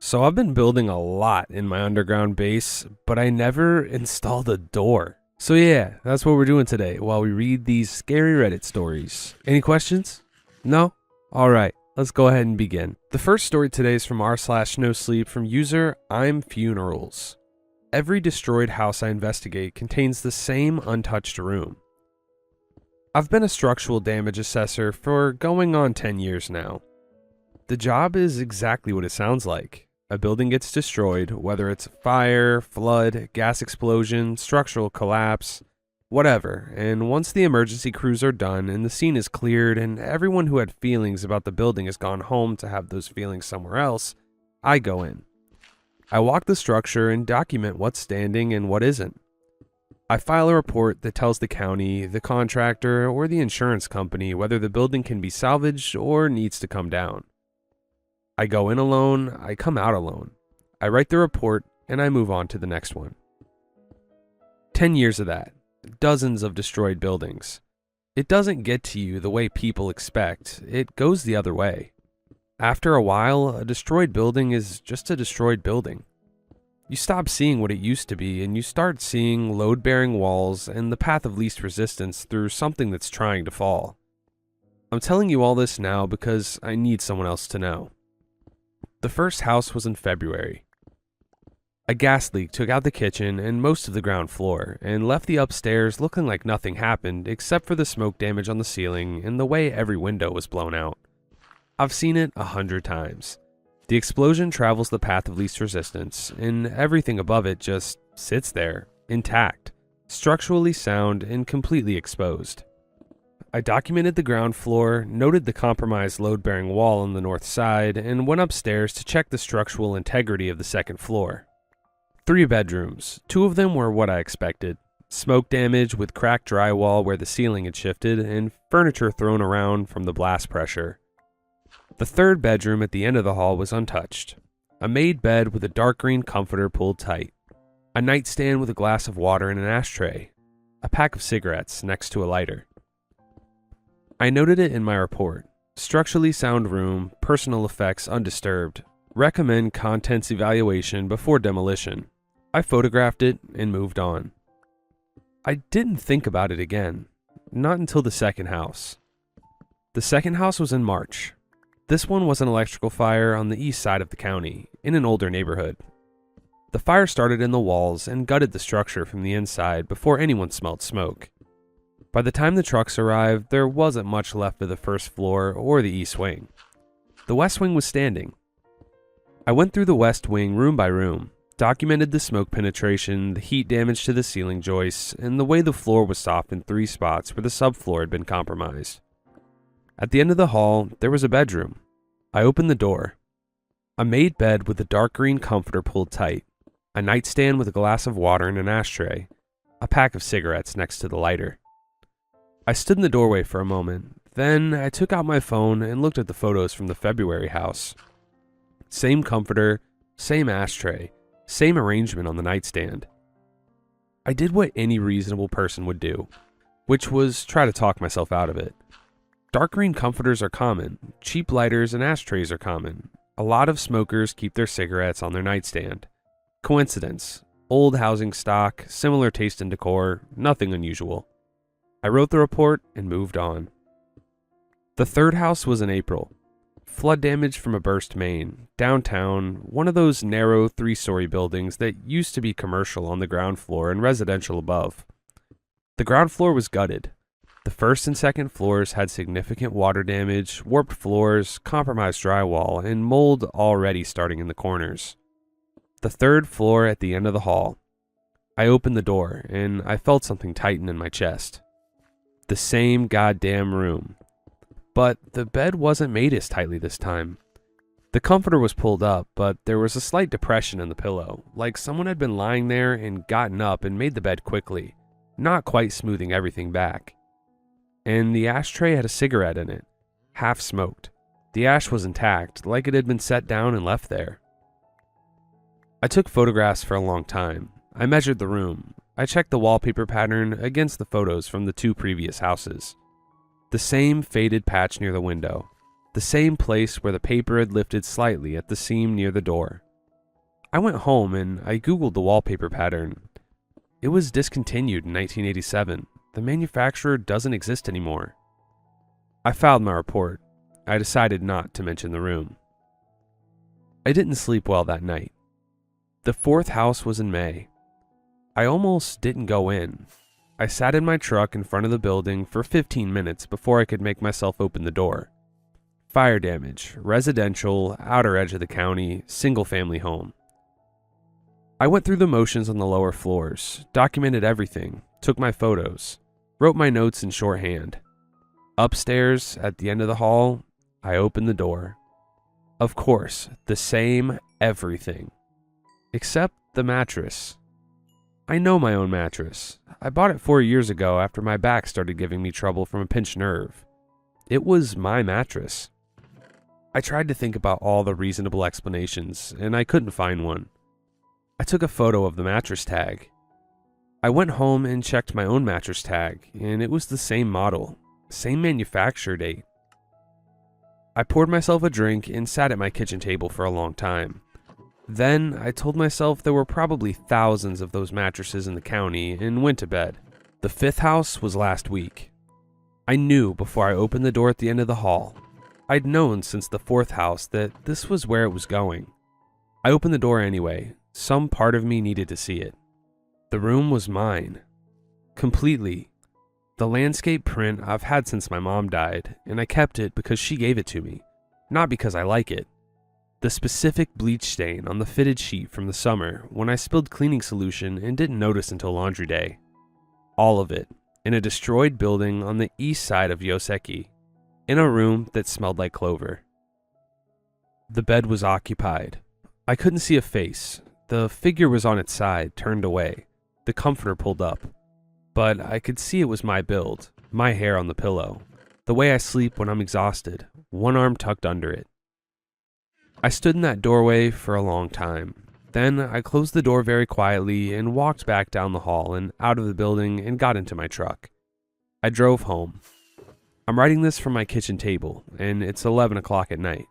So I've been building a lot in my underground base, but I never installed a door. So yeah, that's what we're doing today while we read these scary Reddit stories. Any questions? No? Alright, let's go ahead and begin. The first story today is from r/nosleep from user I'm Funerals. Every destroyed house I investigate contains the same untouched room. I've been a structural damage assessor for going on 10 years now. The job is exactly what it sounds like. A building gets destroyed, whether it's fire, flood, gas explosion, structural collapse, whatever, and once the emergency crews are done and the scene is cleared and everyone who had feelings about the building has gone home to have those feelings somewhere else, I go in. I walk the structure and document what's standing and what isn't. I file a report that tells the county, the contractor, or the insurance company whether the building can be salvaged or needs to come down. I go in alone, I come out alone. I write the report, and I move on to the next one. 10 years of that. Dozens of destroyed buildings. It doesn't get to you the way people expect. It goes the other way. After a while, a destroyed building is just a destroyed building. You stop seeing what it used to be, and you start seeing load-bearing walls and the path of least resistance through something that's trying to fall. I'm telling you all this now because I need someone else to know. The first house was in February. A gas leak took out the kitchen and most of the ground floor, and left the upstairs looking like nothing happened except for the smoke damage on the ceiling and the way every window was blown out. I've seen it 100 times. The explosion travels the path of least resistance, and everything above it just sits there, intact, structurally sound, and completely exposed. I documented the ground floor, noted the compromised load-bearing wall on the north side, and went upstairs to check the structural integrity of the second floor. 3 bedrooms. 2 of them were what I expected. Smoke damage with cracked drywall where the ceiling had shifted, and furniture thrown around from the blast pressure. The 3rd bedroom at the end of the hall was untouched. A made bed with a dark green comforter pulled tight. A nightstand with a glass of water and an ashtray. A pack of cigarettes next to a lighter. I noted it in my report. Structurally sound room, personal effects undisturbed. Recommend contents evaluation before demolition. I photographed it and moved on. I didn't think about it again. Not until the second house. The second house was in March. This one was an electrical fire on the east side of the county, in an older neighborhood. The fire started in the walls and gutted the structure from the inside before anyone smelled smoke. By the time the trucks arrived, there wasn't much left of the first floor or the east wing. The west wing was standing. I went through the west wing room by room, documented the smoke penetration, the heat damage to the ceiling joists, and the way the floor was soft in 3 spots where the subfloor had been compromised. At the end of the hall, there was a bedroom. I opened the door. A made bed with a dark green comforter pulled tight, a nightstand with a glass of water and an ashtray, a pack of cigarettes next to the lighter. I stood in the doorway for a moment, then I took out my phone and looked at the photos from the February house. Same comforter, same ashtray, same arrangement on the nightstand. I did what any reasonable person would do, which was try to talk myself out of it. Dark green comforters are common, cheap lighters and ashtrays are common. A lot of smokers keep their cigarettes on their nightstand. Coincidence, old housing stock, similar taste and decor, nothing unusual. I wrote the report and moved on. The third house was in April. Flood damage from a burst main, downtown, one of those narrow 3-story buildings that used to be commercial on the ground floor and residential above. The ground floor was gutted. The first and second floors had significant water damage, warped floors, compromised drywall, and mold already starting in the corners. The third floor at the end of the hall. I opened the door, and I felt something tighten in my chest. The same goddamn room. But the bed wasn't made as tightly this time. The comforter was pulled up, but there was a slight depression in the pillow, like someone had been lying there and gotten up and made the bed quickly, not quite smoothing everything back. And the ashtray had a cigarette in it, half smoked. The ash was intact, like it had been set down and left there. I took photographs for a long time. I measured the room. I checked the wallpaper pattern against the photos from the 2 previous houses. The same faded patch near the window. The same place where the paper had lifted slightly at the seam near the door. I went home and I Googled the wallpaper pattern. It was discontinued in 1987. The manufacturer doesn't exist anymore. I filed my report. I decided not to mention the room. I didn't sleep well that night. The fourth house was in May. I almost didn't go in. I sat in my truck in front of the building for 15 minutes before I could make myself open the door. Fire damage, residential, outer edge of the county, single-family home. I went through the motions on the lower floors, documented everything, took my photos, wrote my notes in shorthand. Upstairs, at the end of the hall, I opened the door. Of course, the same everything. Except the mattress. I know my own mattress. I bought it 4 years ago after my back started giving me trouble from a pinched nerve. It was my mattress. I tried to think about all the reasonable explanations, and I couldn't find one. I took a photo of the mattress tag. I went home and checked my own mattress tag, and it was the same model, same manufacturer date. I poured myself a drink and sat at my kitchen table for a long time. Then I told myself there were probably thousands of those mattresses in the county and went to bed. The fifth house was last week. I knew before I opened the door at the end of the hall. I'd known since the fourth house that this was where it was going. I opened the door anyway. Some part of me needed to see it. The room was mine. Completely. The landscape print I've had since my mom died, and I kept it because she gave it to me, not because I like it. The specific bleach stain on the fitted sheet from the summer when I spilled cleaning solution and didn't notice until laundry day. All of it, in a destroyed building on the east side of Yoseki, in a room that smelled like clover. The bed was occupied. I couldn't see a face. The figure was on its side, turned away, the comforter pulled up. But I could see it was my build, my hair on the pillow, the way I sleep when I'm exhausted, one arm tucked under it. I stood in that doorway for a long time. Then I closed the door very quietly and walked back down the hall and out of the building and got into my truck. I drove home. I'm writing this from my kitchen table, and it's 11 o'clock at night.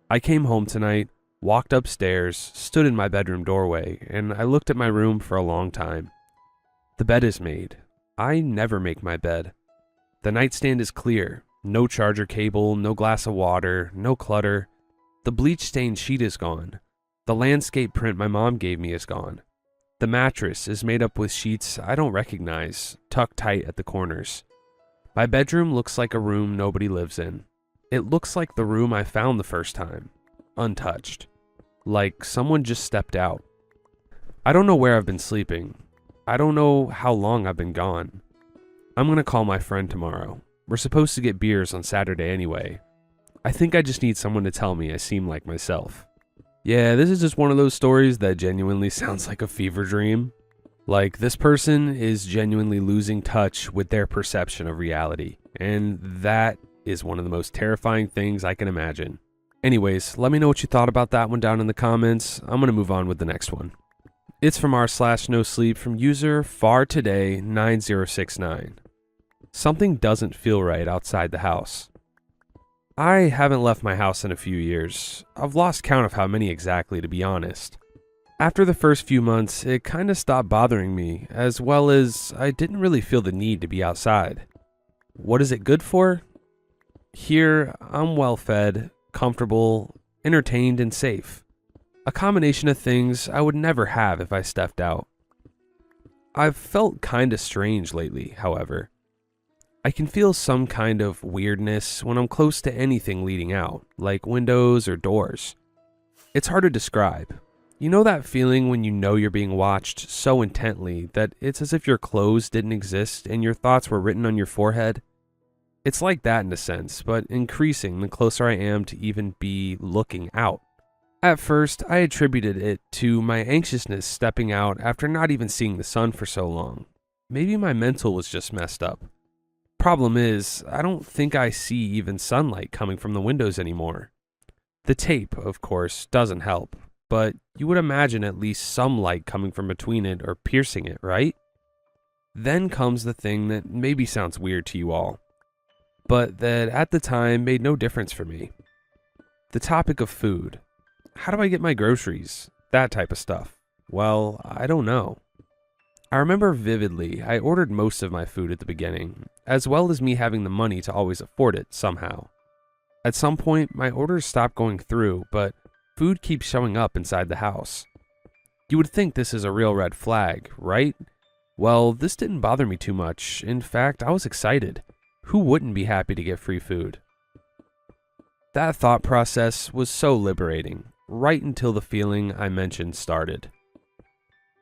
I came home tonight, walked upstairs, stood in my bedroom doorway, and I looked at my room for a long time. The bed is made. I never make my bed. The nightstand is clear. No charger cable, no glass of water, no clutter. The bleach-stained sheet is gone. The landscape print my mom gave me is gone. The mattress is made up with sheets I don't recognize, tucked tight at the corners. My bedroom looks like a room nobody lives in. It looks like the room I found the first time, untouched. Like someone just stepped out. I don't know where I've been sleeping. I don't know how long I've been gone. I'm gonna call my friend tomorrow. We're supposed to get beers on Saturday anyway. I think I just need someone to tell me I seem like myself. Yeah, this is just one of those stories that genuinely sounds like a fever dream. Like, this person is genuinely losing touch with their perception of reality. And that is one of the most terrifying things I can imagine. Anyways, let me know what you thought about that one down in the comments. I'm going to move on with the next one. It's from r/nosleep from user fartoday9069. Something doesn't feel right outside the house. I haven't left my house in a few years. I've lost count of how many exactly, to be honest. After the first few months, it kind of stopped bothering me, as well as I didn't really feel the need to be outside. What is it good for? Here, I'm well fed, comfortable, entertained, and safe. A combination of things I would never have if I stepped out. I've felt kinda strange lately, however. I can feel some kind of weirdness when I'm close to anything leading out, like windows or doors. It's hard to describe. You know that feeling when you know you're being watched so intently that it's as if your clothes didn't exist and your thoughts were written on your forehead? It's like that in a sense, but increasing the closer I am to even be looking out. At first, I attributed it to my anxiousness stepping out after not even seeing the sun for so long. Maybe my mental was just messed up. Problem is, I don't think I see even sunlight coming from the windows anymore. The tape, of course, doesn't help, but you would imagine at least some light coming from between it or piercing it, right? Then comes the thing that maybe sounds weird to you all, but that at the time made no difference for me. The topic of food. How do I get my groceries? That type of stuff. Well, I don't know. I remember vividly I ordered most of my food at the beginning, as well as me having the money to always afford it somehow. At some point, my orders stopped going through, but food keeps showing up inside the house. You would think this is a real red flag, right? Well, this didn't bother me too much. In fact, I was excited. Who wouldn't be happy to get free food? That thought process was so liberating, right until the feeling I mentioned started.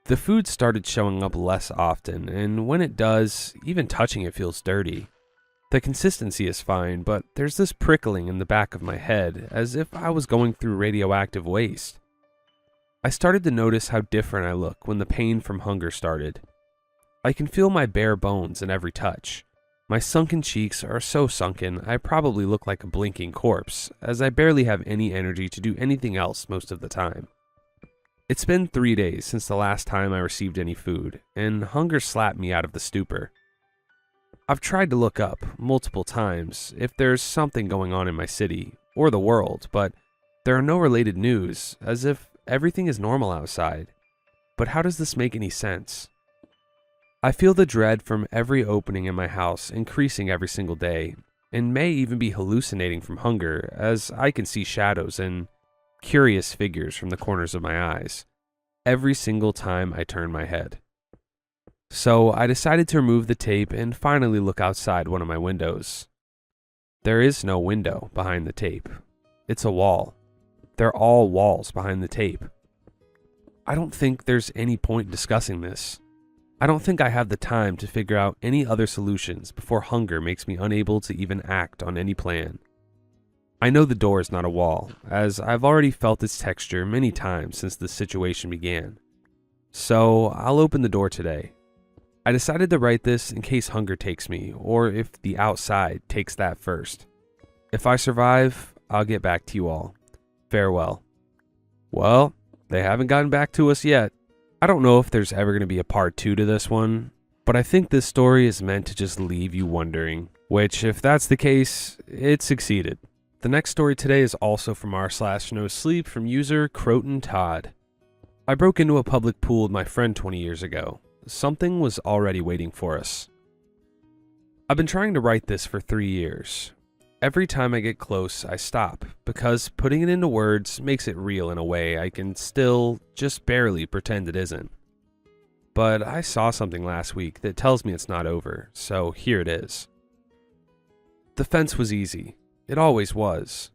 The food started showing up less often, and when it does, even touching it feels dirty. The consistency is fine, but there's this prickling in the back of my head, as if I was going through radioactive waste. I started to notice how different I look when the pain from hunger started. I can feel my bare bones in every touch. My sunken cheeks are so sunken I probably look like a blinking corpse, as I barely have any energy to do anything else most of the time. It's been 3 days since the last time I received any food, and hunger slapped me out of the stupor. I've tried to look up multiple times if there's something going on in my city or the world, but there are no related news, as if everything is normal outside. But how does this make any sense? I feel the dread from every opening in my house increasing every single day, and may even be hallucinating from hunger, as I can see shadows and curious figures from the corners of my eyes every single time I turn my head. So I decided to remove the tape and finally look outside one of my windows. There is no window behind the tape. It's a wall. They're all walls behind the tape. I don't think there's any point discussing this. I don't think I have the time to figure out any other solutions before hunger makes me unable to even act on any plan. I know the door is not a wall, as I've already felt its texture many times since this situation began. So I'll open the door today. I decided to write this in case hunger takes me, or if the outside takes that first. If I survive, I'll get back to you all. Farewell. Well, they haven't gotten back to us yet. I don't know if there's ever going to be a part 2 to this one, but I think this story is meant to just leave you wondering, which, if that's the case, it succeeded. The next story today is also from r/NoSleep from user Croton Todd. I broke into a public pool with my friend 20 years ago. Something was already waiting for us. I've been trying to write this for 3 years. Every time I get close, I stop, because putting it into words makes it real in a way I can still just barely pretend it isn't. But I saw something last week that tells me it's not over, so here it is. The fence was easy. It always was.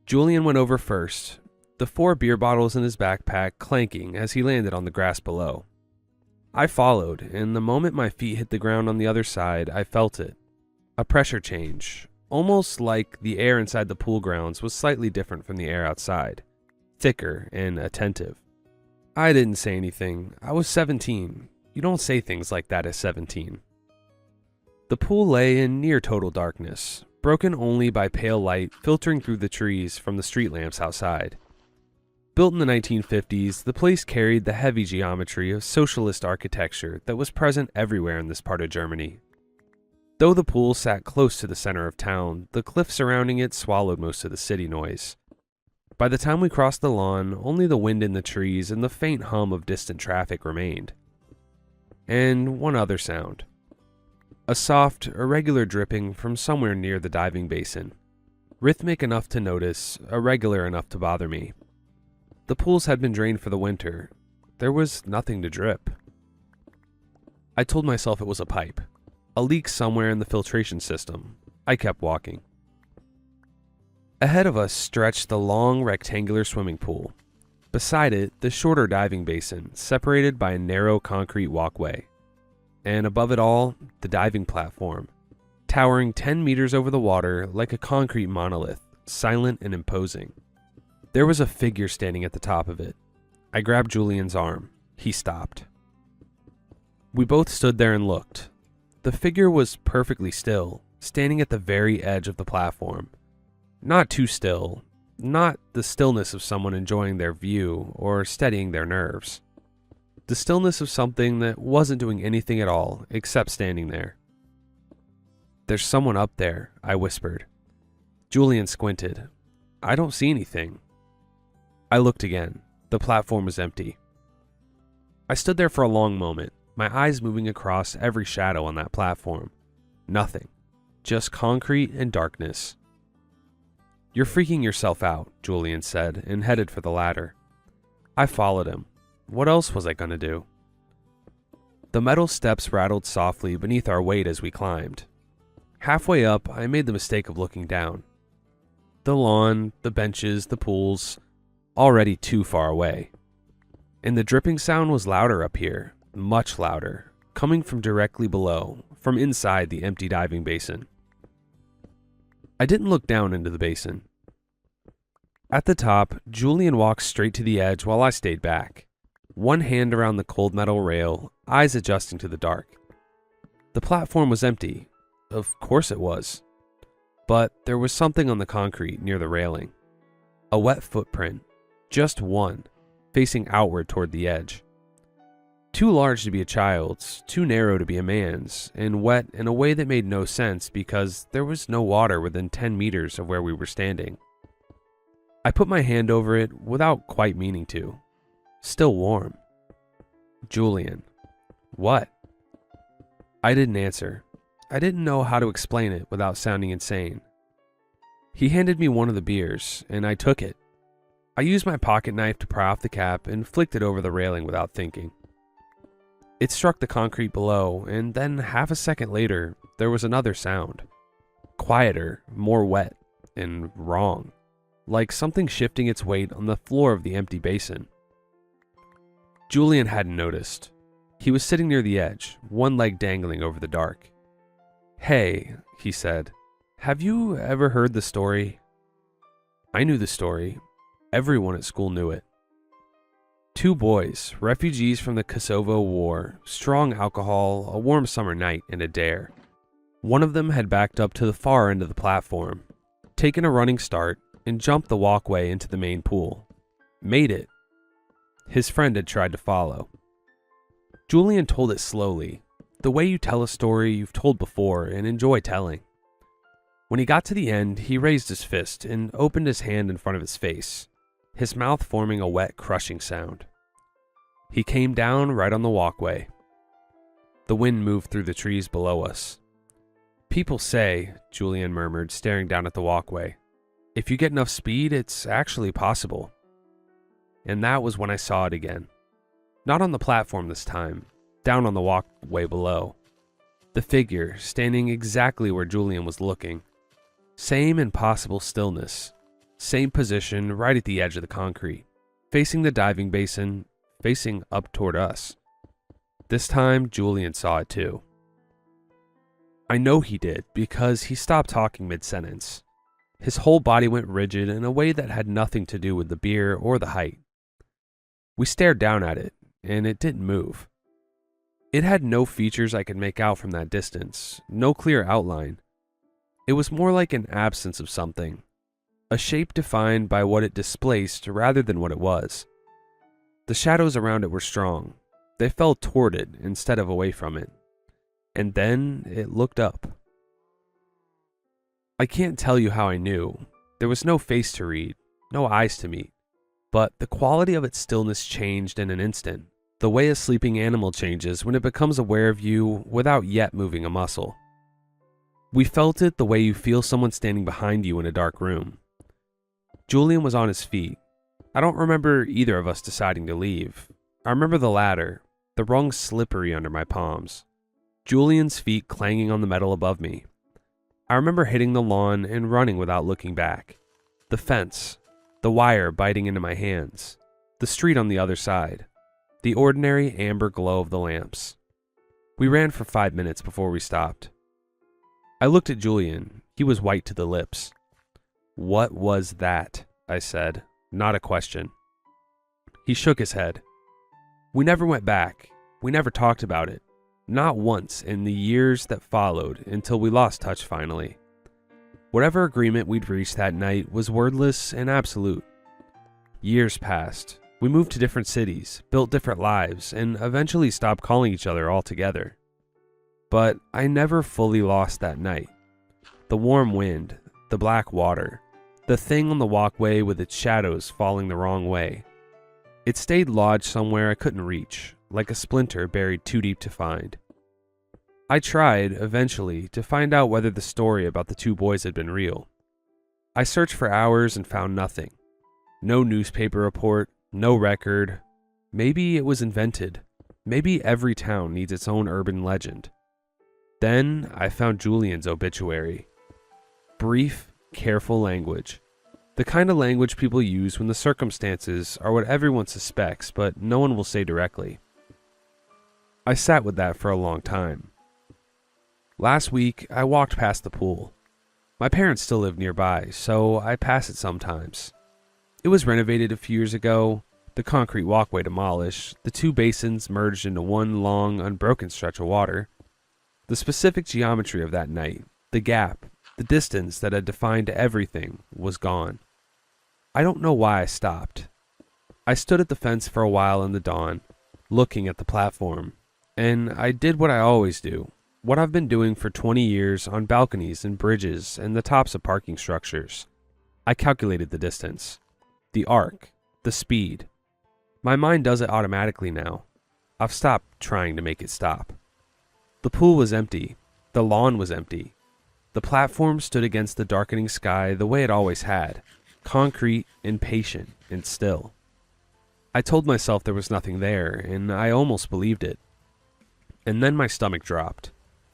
Julian went over first, the 4 beer bottles in his backpack clanking as he landed on the grass below. I followed, and the moment my feet hit the ground on the other side, I felt it. A pressure change. Almost like the air inside the pool grounds was slightly different from the air outside, thicker and attentive. I didn't say anything. I was 17. You don't say things like that at 17. The pool lay in near total darkness, broken only by pale light filtering through the trees from the street lamps outside. Built in the 1950s, the place carried the heavy geometry of socialist architecture that was present everywhere in this part of Germany. Though the pool sat close to the center of town, the cliff surrounding it swallowed most of the city noise. By the time we crossed the lawn, only the wind in the trees and the faint hum of distant traffic remained. And one other sound. A soft, irregular dripping from somewhere near the diving basin. Rhythmic enough to notice, irregular enough to bother me. The pools had been drained for the winter. There was nothing to drip. I told myself it was a pipe. A leak somewhere in the filtration system. I kept walking. Ahead of us stretched the long rectangular swimming pool. Beside it, the shorter diving basin, separated by a narrow concrete walkway. And above it all, the diving platform, towering 10 meters over the water like a concrete monolith, silent and imposing. There was a figure standing at the top of it. I grabbed Julian's arm. He stopped. We both stood there and looked. The figure was perfectly still, standing at the very edge of the platform. Not too still, not the stillness of someone enjoying their view or steadying their nerves. The stillness of something that wasn't doing anything at all except standing there. "There's someone up there," I whispered. Julian squinted. "I don't see anything." I looked again. The platform was empty. I stood there for a long moment, my eyes moving across every shadow on that platform. Nothing. Just concrete and darkness. "You're freaking yourself out," Julian said, and headed for the ladder. I followed him. What else was I going to do? The metal steps rattled softly beneath our weight as we climbed. Halfway up, I made the mistake of looking down. The lawn, the benches, the pools, already too far away. And the dripping sound was louder up here, much louder, coming from directly below, from inside the empty diving basin. I didn't look down into the basin. At the top, Julian walked straight to the edge while I stayed back, one hand around the cold metal rail, eyes adjusting to the dark. The platform was empty. Of course it was. But there was something on the concrete near the railing. A wet footprint, just one, facing outward toward the edge. Too large to be a child's, too narrow to be a man's, and wet in a way that made no sense because there was no water within 10 meters of where we were standing. I put my hand over it without quite meaning to. Still warm. "Julian." "What?" I didn't answer. I didn't know how to explain it without sounding insane. He handed me one of the beers, and I took it. I used my pocket knife to pry off the cap and flicked it over the railing without thinking. It struck the concrete below, and then half a second later, there was another sound. Quieter, more wet, and wrong. Like something shifting its weight on the floor of the empty basin. Julian hadn't noticed. He was sitting near the edge, one leg dangling over the dark. "Hey," he said, "have you ever heard the story?" I knew the story. Everyone at school knew it. Two boys, refugees from the Kosovo War, strong alcohol, a warm summer night, and a dare. One of them had backed up to the far end of the platform, taken a running start, and jumped the walkway into the main pool. Made it. His friend had tried to follow. Julian told it slowly, the way you tell a story you've told before and enjoy telling. When he got to the end, he raised his fist and opened his hand in front of his face, his mouth forming a wet, crushing sound. He came down right on the walkway. The wind moved through the trees below us. "People say," Julian murmured, staring down at the walkway, "if you get enough speed, it's actually possible." And that was when I saw it again. Not on the platform this time, down on the walkway below. The figure, standing exactly where Julian was looking. Same impossible stillness. Same position right at the edge of the concrete, facing the diving basin, facing up toward us. This time, Julian saw it too. I know he did because he stopped talking mid-sentence. His whole body went rigid in a way that had nothing to do with the beer or the height. We stared down at it, and it didn't move. It had no features I could make out from that distance, no clear outline. It was more like an absence of something, a shape defined by what it displaced rather than what it was. The shadows around it were strong. They fell toward it instead of away from it. And then it looked up. I can't tell you how I knew. There was no face to read, no eyes to meet. But the quality of its stillness changed in an instant, the way a sleeping animal changes when it becomes aware of you without yet moving a muscle. We felt it the way you feel someone standing behind you in a dark room. Julian was on his feet. I don't remember either of us deciding to leave. I remember the ladder, the rungs slippery under my palms. Julian's feet clanging on the metal above me. I remember hitting the lawn and running without looking back. The fence, the wire biting into my hands, the street on the other side, the ordinary amber glow of the lamps. We ran for 5 minutes before we stopped. I looked at Julian. He was white to the lips. "What was that?" I said, not a question. He shook his head. "We never went back. We never talked about it. Not once in the years that followed until we lost touch finally. Whatever agreement we'd reached that night was wordless and absolute. Years passed. We moved to different cities, built different lives, and eventually stopped calling each other altogether. But I never fully lost that night. The warm wind, the black water, the thing on the walkway with its shadows falling the wrong way. It stayed lodged somewhere I couldn't reach, like a splinter buried too deep to find. I tried, eventually, to find out whether the story about the two boys had been real. I searched for hours and found nothing. No newspaper report, no record. Maybe it was invented. Maybe every town needs its own urban legend. Then I found Julian's obituary. Brief, careful language. The kind of language people use when the circumstances are what everyone suspects, but no one will say directly. I sat with that for a long time. Last week, I walked past the pool. My parents still live nearby, so I pass it sometimes. It was renovated a few years ago, the concrete walkway demolished, the two basins merged into one long, unbroken stretch of water. The specific geometry of that night, the gap, the distance that had defined everything, was gone. I don't know why I stopped. I stood at the fence for a while in the dawn, looking at the platform, and I did what I always do, what I've been doing for 20 years on balconies and bridges and the tops of parking structures. I calculated the distance, the arc, the speed. My mind does it automatically now. I've stopped trying to make it stop. The pool was empty. The lawn was empty. The platform stood against the darkening sky the way it always had, concrete and patient and still. I told myself there was nothing there, and I almost believed it. And then my stomach dropped,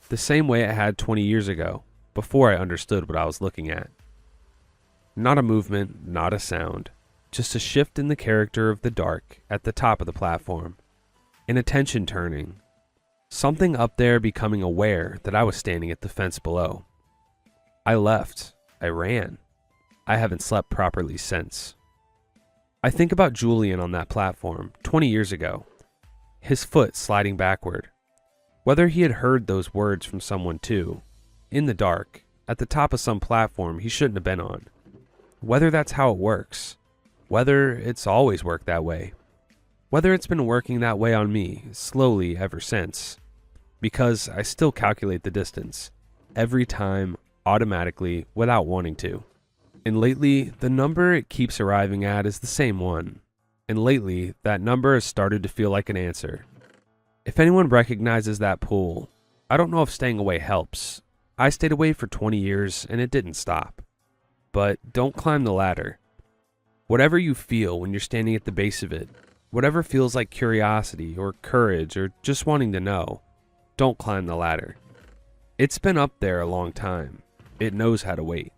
the same way it had 20 years ago, before I understood what I was looking at. Not a movement, not a sound, just a shift in the character of the dark at the top of the platform, an attention turning, something up there becoming aware that I was standing at the fence below. I left. I ran. I haven't slept properly since. I think about Julian on that platform 20 years ago, his foot sliding backward. Whether he had heard those words from someone too, in the dark, at the top of some platform he shouldn't have been on. Whether that's how it works. Whether it's always worked that way. Whether it's been working that way on me, slowly ever since. Because I still calculate the distance, every time, automatically, without wanting to. And lately, the number it keeps arriving at is the same one. And lately, that number has started to feel like an answer. If anyone recognizes that pool, I don't know if staying away helps. I stayed away for 20 years and it didn't stop. But don't climb the ladder. Whatever you feel when you're standing at the base of it, whatever feels like curiosity or courage or just wanting to know, don't climb the ladder. It's been up there a long time. It knows how to wait.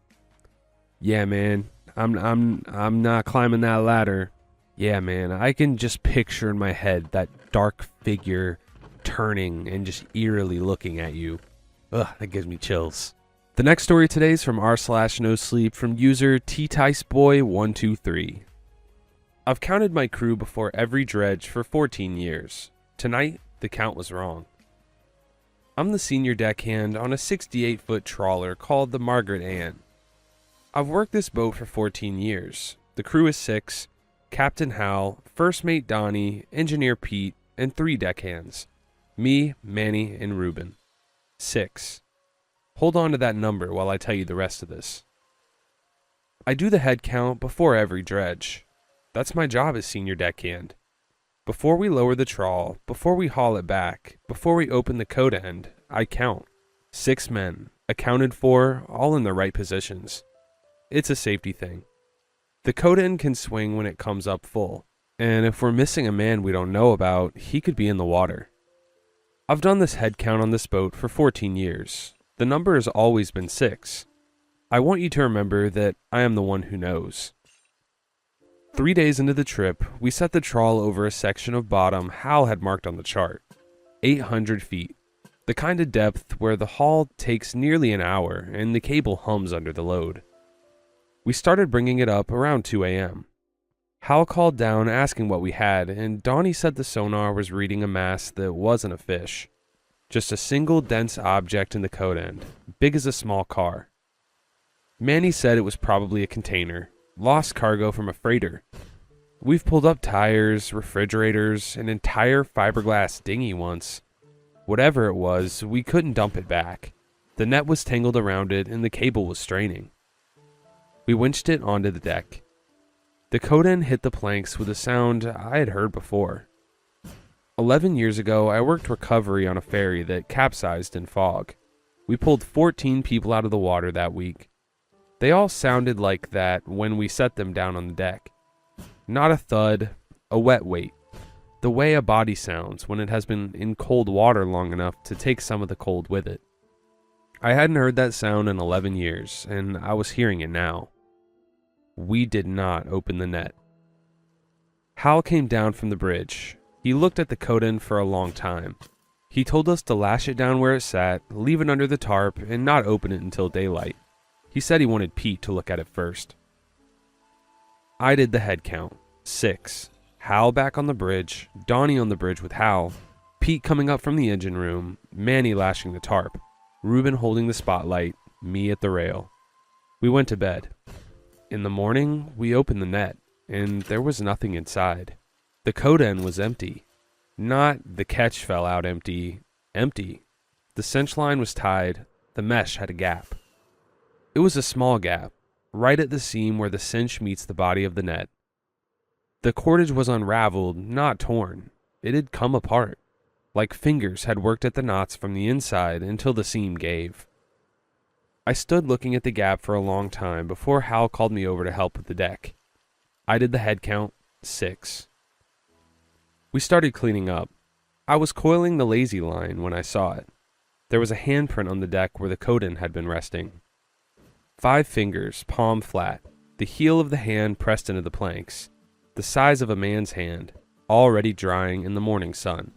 Yeah, man, I'm not climbing that ladder. Yeah, man, I can just picture in my head that dark figure turning and just eerily looking at you. Ugh, that gives me chills. The next story today is from r/nosleep from user tticeboy123. I've counted my crew before every dredge for 14 years. Tonight, the count was wrong. I'm the senior deckhand on a 68-foot trawler called the Margaret Ann. I've worked this boat for 14 years. The crew is 6, Captain Hal, First Mate Donnie, Engineer Pete, and 3 deckhands. Me, Manny, and Ruben. 6. Hold on to that number while I tell you the rest of this. I do the head count before every dredge. That's my job as senior deckhand. Before we lower the trawl, before we haul it back, before we open the coat end, I count. 6 men, accounted for, all in the right positions. It's a safety thing. The coat end can swing when it comes up full, and if we're missing a man we don't know about, he could be in the water. I've done this head count on this boat for 14 years. The number has always been 6. I want you to remember that I am the one who knows. 3 days into the trip, we set the trawl over a section of bottom Hal had marked on the chart. 800 feet. The kind of depth where the haul takes nearly an hour and the cable hums under the load. We started bringing it up around 2 a.m. Hal called down asking what we had, and Donnie said the sonar was reading a mass that wasn't a fish. Just a single dense object in the coat end, big as a small car. Manny said it was probably a container, lost cargo from a freighter. We've pulled up tires, refrigerators, an entire fiberglass dinghy once. Whatever it was, we couldn't dump it back. The net was tangled around it and the cable was straining. We winched it onto the deck. The coden hit the planks with a sound I had heard before. 11 years ago, I worked recovery on a ferry that capsized in fog. We pulled 14 people out of the water that week. They all sounded like that when we set them down on the deck. Not a thud, a wet weight. The way a body sounds when it has been in cold water long enough to take some of the cold with it. I hadn't heard that sound in 11 years, and I was hearing it now. We did not open the net. Hal came down from the bridge. He looked at the coden for a long time. He told us to lash it down where it sat, leave it under the tarp, and not open it until daylight. He said he wanted Pete to look at it first. I did the head count. 6. Hal back on the bridge, Donnie on the bridge with Hal, Pete coming up from the engine room, Manny lashing the tarp, Ruben holding the spotlight, me at the rail. We went to bed. In the morning, we opened the net, and there was nothing inside. The coden was empty. Not the catch fell out empty. The cinch line was tied, the mesh had a gap. It was a small gap, right at the seam where the cinch meets the body of the net. The cordage was unraveled, not torn. It had come apart, like fingers had worked at the knots from the inside until the seam gave. I stood looking at the gap for a long time before Hal called me over to help with the deck. I did the head count. 6. We started cleaning up. I was coiling the lazy line when I saw it. There was a handprint on the deck where the coden had been resting. 5 fingers, palm flat, the heel of the hand pressed into the planks, the size of a man's hand, already drying in the morning sun.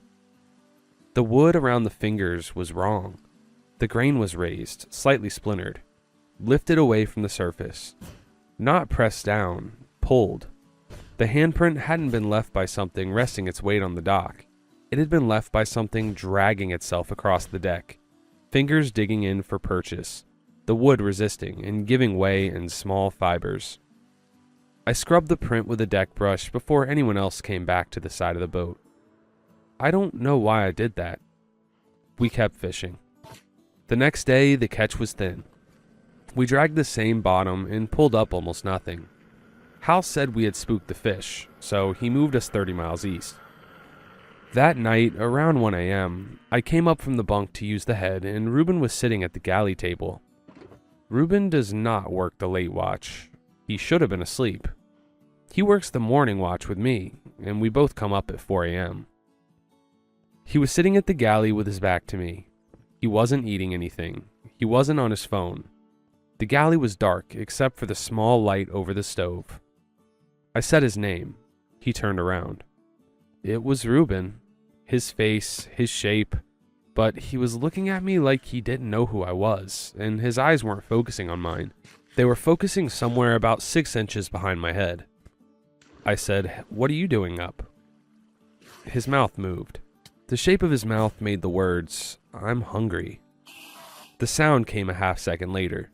The wood around the fingers was wrong. The grain was raised, slightly splintered, lifted away from the surface. Not pressed down, pulled. The handprint hadn't been left by something resting its weight on the dock. It had been left by something dragging itself across the deck, fingers digging in for purchase, the wood resisting and giving way in small fibers. I scrubbed the print with a deck brush before anyone else came back to the side of the boat. I don't know why I did that. We kept fishing. The next day, the catch was thin. We dragged the same bottom and pulled up almost nothing. Hal said we had spooked the fish, so he moved us 30 miles east. That night, around 1 a.m., I came up from the bunk to use the head, and Ruben was sitting at the galley table. Ruben does not work the late watch. He should have been asleep. He works the morning watch with me, and we both come up at 4 a.m. He was sitting at the galley with his back to me. He wasn't eating anything. He wasn't on his phone. The galley was dark except for the small light over the stove. I said his name. He turned around. It was Ruben. His face, his shape, but he was looking at me like he didn't know who I was, and his eyes weren't focusing on mine. They were focusing somewhere about 6 inches behind my head. I said, "What are you doing up?" His mouth moved. The shape of his mouth made the words, "I'm hungry." The sound came a half second later.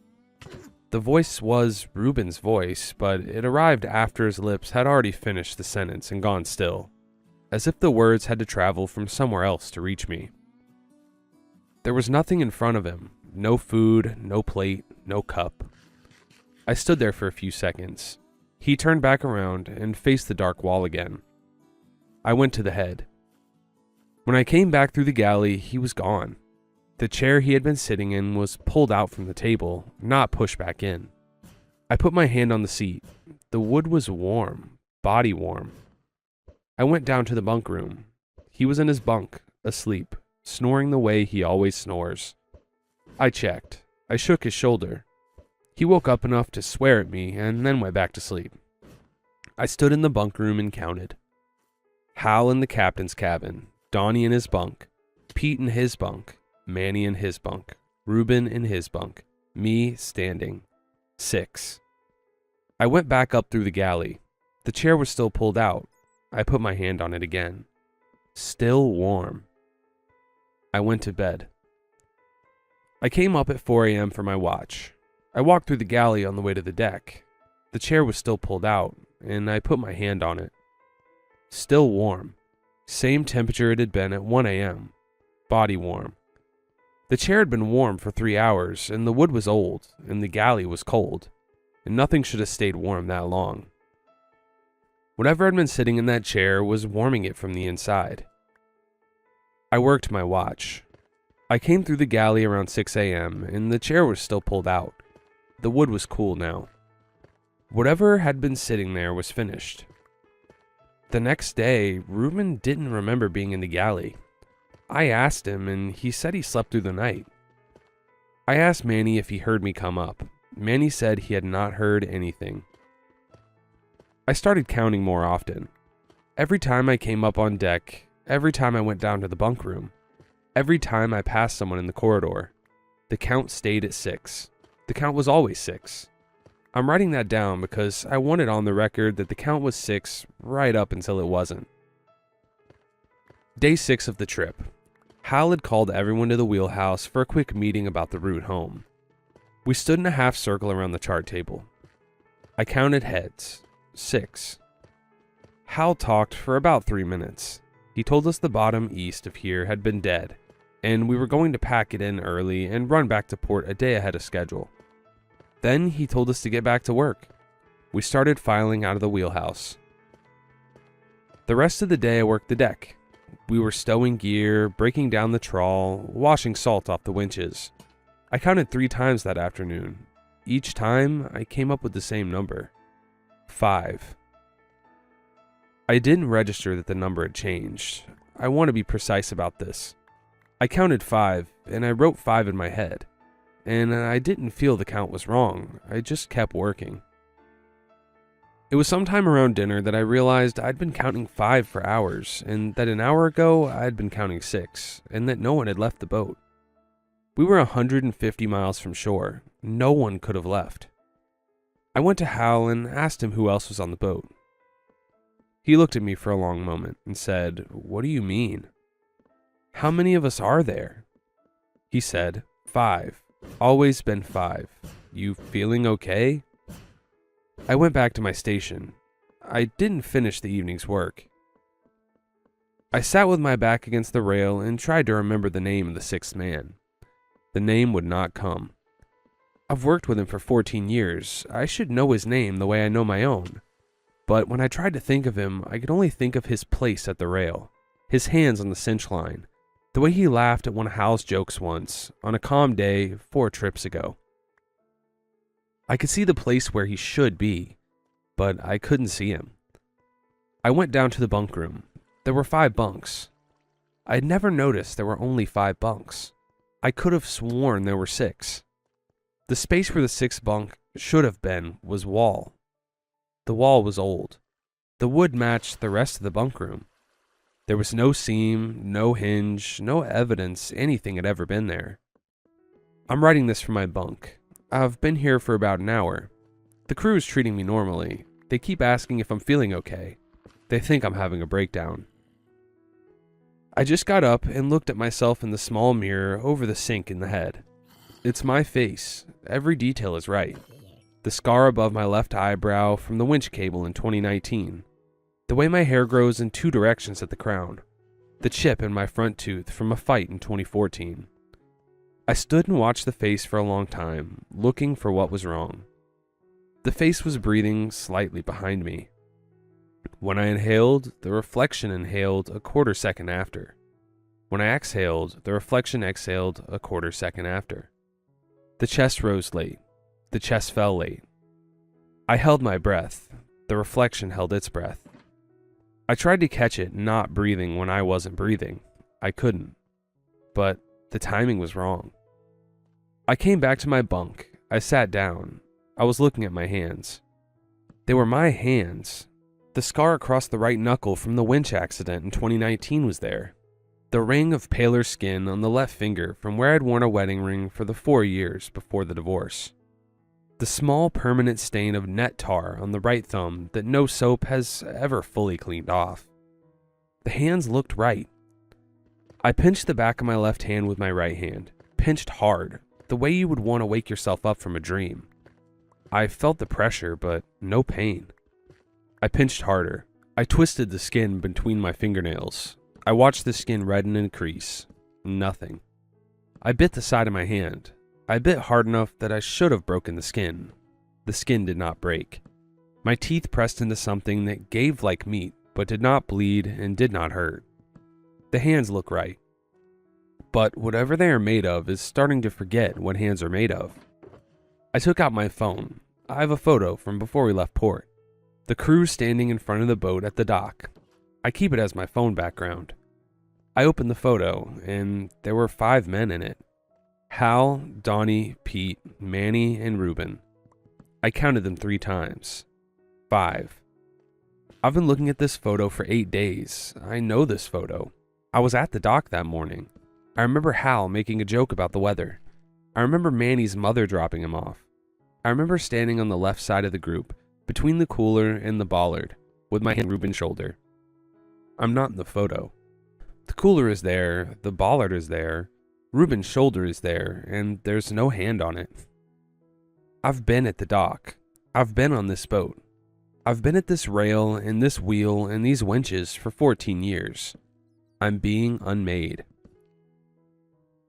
The voice was Ruben's voice, but it arrived after his lips had already finished the sentence and gone still, as if the words had to travel from somewhere else to reach me. There was nothing in front of him, no food, no plate, no cup. I stood there for a few seconds. He turned back around and faced the dark wall again. I went to the head. When I came back through the galley, he was gone. The chair he had been sitting in was pulled out from the table, not pushed back in. I put my hand on the seat. The wood was warm, body warm. I went down to the bunk room. He was in his bunk, asleep, snoring the way he always snores. I checked. I shook his shoulder. He woke up enough to swear at me and then went back to sleep. I stood in the bunk room and counted. Hal in the captain's cabin, Donnie in his bunk, Pete in his bunk, Manny in his bunk, Ruben in his bunk, me standing. 6. I went back up through the galley. The chair was still pulled out. I put my hand on it again. Still warm. I went to bed. I came up at 4 a.m. for my watch. I walked through the galley on the way to the deck. The chair was still pulled out, and I put my hand on it. Still warm. Same temperature it had been at 1 a.m. Body warm. The chair had been warm for 3 hours, and the wood was old, and the galley was cold, and nothing should have stayed warm that long. Whatever had been sitting in that chair was warming it from the inside. I worked my watch. I came through the galley around 6 a.m., and the chair was still pulled out. The wood was cool now. Whatever had been sitting there was finished. The next day, Reuben didn't remember being in the galley. I asked him, and he said he slept through the night. I asked Manny if he heard me come up. Manny said he had not heard anything. I started counting more often. Every time I came up on deck, every time I went down to the bunk room, every time I passed someone in the corridor, the count stayed at 6. The count was always 6. I'm writing that down because I wanted on the record that the count was 6 right up until it wasn't. Day 6 of the trip. Hal had called everyone to the wheelhouse for a quick meeting about the route home. We stood in a half circle around the chart table. I counted heads. 6. Hal talked for about 3 minutes. He told us the bottom east of here had been dead, and we were going to pack it in early and run back to port a day ahead of schedule. Then he told us to get back to work. We started filing out of the wheelhouse. The rest of the day I worked the deck. We were stowing gear, breaking down the trawl, washing salt off the winches. I counted 3 times that afternoon. Each time, I came up with the same number. 5. I didn't register that the number had changed. I want to be precise about this. I counted 5, and I wrote 5 in my head. And I didn't feel the count was wrong. I just kept working. It was sometime around dinner that I realized I'd been counting 5 for hours, and that an hour ago I'd been counting 6, and that no one had left the boat. We were 150 miles from shore. No one could have left. I went to Hal and asked him who else was on the boat. He looked at me for a long moment and said, "What do you mean? How many of us are there?" He said, 5. Always been 5. You feeling okay? I went back to my station. I didn't finish the evening's work. I sat with my back against the rail and tried to remember the name of the 6th man. The name would not come. I've worked with him for 14 years. I should know his name the way I know my own. But when I tried to think of him, I could only think of his place at the rail, his hands on the cinch line, the way he laughed at one of Hal's jokes once, on a calm day 4 trips ago. I could see the place where he should be, but I couldn't see him. I went down to the bunk room. There were 5 bunks. I had never noticed there were only 5 bunks. I could have sworn there were 6. The space where the 6th bunk should have been was wall. The wall was old. The wood matched the rest of the bunk room. There was no seam, no hinge, no evidence anything had ever been there. I'm writing this from my bunk. I've been here for about an hour. The crew is treating me normally. They keep asking if I'm feeling okay. They think I'm having a breakdown. I just got up and looked at myself in the small mirror over the sink in the head. It's my face. Every detail is right. The scar above my left eyebrow from the winch cable in 2019. The way my hair grows in 2 directions at the crown. The chip in my front tooth from a fight in 2014. I stood and watched the face for a long time, looking for what was wrong. The face was breathing slightly behind me. When I inhaled, the reflection inhaled a quarter second after. When I exhaled, the reflection exhaled a quarter second after. The chest rose late. The chest fell late. I held my breath. The reflection held its breath. I tried to catch it not breathing when I wasn't breathing. I couldn't. But the timing was wrong. I came back to my bunk. I sat down. I was looking at my hands. They were my hands. The scar across the right knuckle from the winch accident in 2019 was there. The ring of paler skin on the left finger from where I'd worn a wedding ring for the 4 years before the divorce. The small permanent stain of net tar on the right thumb that no soap has ever fully cleaned off. The hands looked right. I pinched the back of my left hand with my right hand, pinched hard, the way you would want to wake yourself up from a dream. I felt the pressure, but no pain. I pinched harder. I twisted the skin between my fingernails. I watched the skin redden and crease. Nothing. I bit the side of my hand. I bit hard enough that I should have broken the skin. The skin did not break. My teeth pressed into something that gave like meat, but did not bleed and did not hurt. The hands look right. But whatever they are made of is starting to forget what hands are made of. I took out my phone. I have a photo from before we left port. The crew standing in front of the boat at the dock. I keep it as my phone background. I opened the photo, and there were 5 men in it. Hal, Donnie, Pete, Manny, and Ruben. I counted them 3 times. 5. I've been looking at this photo for 8 days. I know this photo. I was at the dock that morning. I remember Hal making a joke about the weather. I remember Manny's mother dropping him off. I remember standing on the left side of the group, between the cooler and the bollard, with my hand on Ruben's shoulder. I'm not in the photo. The cooler is there, the bollard is there, Ruben's shoulder is there, and there's no hand on it. I've been at the dock. I've been on this boat. I've been at this rail and this wheel and these winches for 14 years. I'm being unmade.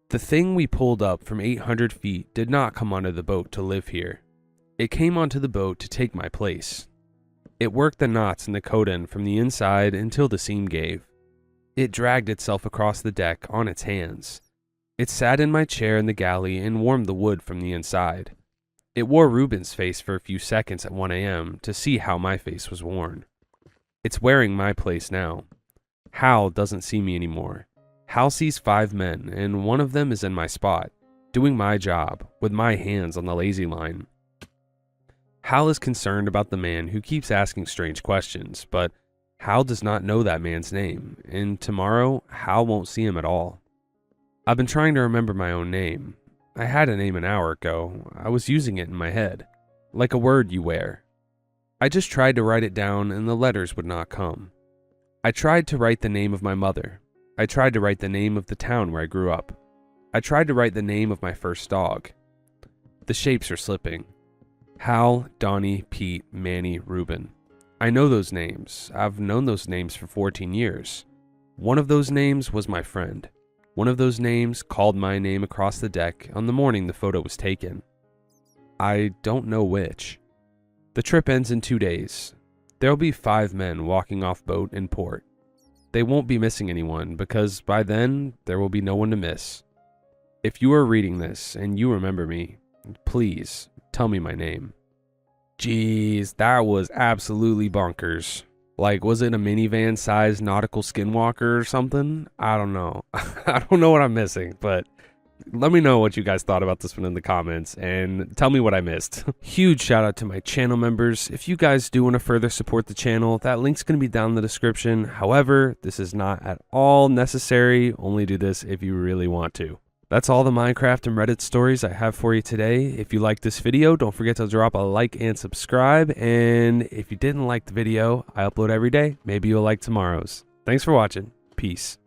The thing we pulled up from 800 feet did not come onto the boat to live here. It came onto the boat to take my place. It worked the knots in the coat end from the inside until the seam gave. It dragged itself across the deck on its hands. It sat in my chair in the galley and warmed the wood from the inside. It wore Ruben's face for a few seconds at 1 a.m. to see how my face was worn. It's wearing my place now. Hal doesn't see me anymore. Hal sees 5 men, and one of them is in my spot, doing my job, with my hands on the lazy line. Hal is concerned about the man who keeps asking strange questions, but Hal does not know that man's name, and tomorrow, Hal won't see him at all. I've been trying to remember my own name. I had a name an hour ago. I was using it in my head, like a word you wear. I just tried to write it down, and the letters would not come. I tried to write the name of my mother. I tried to write the name of the town where I grew up. I tried to write the name of my first dog. The shapes are slipping. Hal, Donnie, Pete, Manny, Ruben. I know those names. I've known those names for 14 years. One of those names was my friend. One of those names called my name across the deck on the morning the photo was taken. I don't know which. The trip ends in 2 days. There'll be 5 men walking off boat in port. They won't be missing anyone because by then there will be no one to miss. If you are reading this and you remember me, please tell me my name. Jeez, that was absolutely bonkers. Like, was it a minivan sized nautical skinwalker or something? I don't know. I don't know what I'm missing, but let me know what you guys thought about this one in the comments and tell me what I missed. Huge shout out to my channel members. If you guys do want to further support the channel, that link's going to be down in the description. However, this is not at all necessary. Only do this if you really want to. That's all the Minecraft and Reddit stories I have for you today. If you liked this video, don't forget to drop a like and subscribe. And if you didn't like the video, I upload every day. Maybe you'll like tomorrow's. Thanks for watching. Peace.